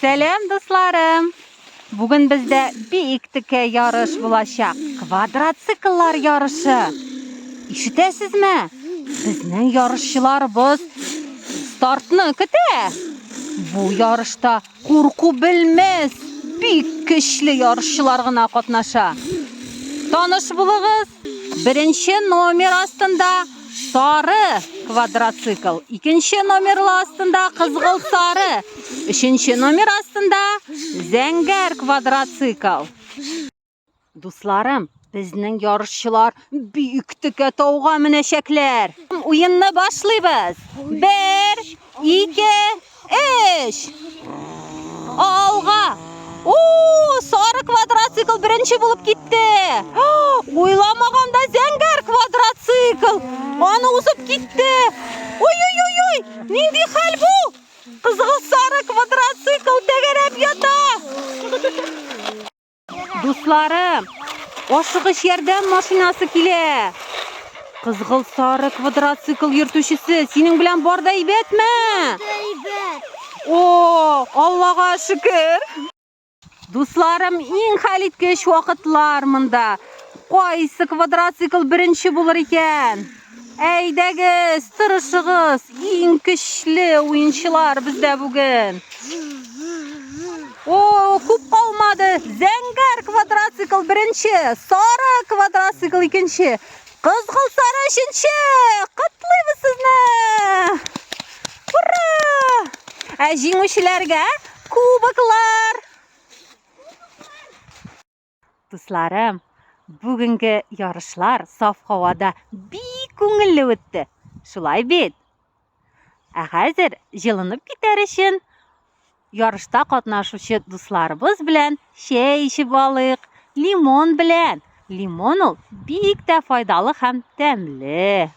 Selam dostlarım. Bugün bizde biyiklikka yarış bulacak. Kvadratsiklar yarışı. İşitesizmi? Bizning yarışçılarımız startni kete. Bu yarışta qo'rquv bilmez büyük kuchli yarışçılar gina qatnaşa. Tanış bulığız. Birinchi nomer astında sarı kvadratsikl, ikinci nomer astında qizg'il sarı, üçüncü nomer astında zangar kvadratsikl. Do'stlarim, bizning yarışçılar buyuklikka tog'a minashaklar. O'yinni boshlaymiz. 1, 2, 3. Alga. Sarı kvadratsikl birinchi bo'lib ketdi. O'ylamaganda zangar kvadratsikl ana o'sib ketdi. Oy. Nindi hal bu? Qizg'il sarı kvadratsikl tegarab yota. Do'stlarim, oshiqish yerdan mashinasi kelar. Qizg'il sarı kvadratsikl yurtuvchisi, sening bilan borda aybatmi? Allohga shukr. Do'stlarim, eng halitkish vaqtlar munda. Qaysi kvadratsikl birinchi bo'lar ekan? Aydagiz, tirishig'iz, eng kuchli o'yinchilar bizda bugun. Ko'p qolmadi. Zangar kvadratsikl birinchi, sara kvadratsikl ikkinchi, qizg'il sara uchinchi. Qutlaymiz sizni. Hurra! Jinguvchilarga kuboklar. Do'stlarim, bugungi yarışlar sof havoda beko'ngilli o'tdi. Shulay bet. Hozir jilinib ketar uchun yarışda qatnashuvchi do'stlarimiz bilan shay ichib olaylik. Limon bilan. Limon ol biyikda foydali ham ta'mli.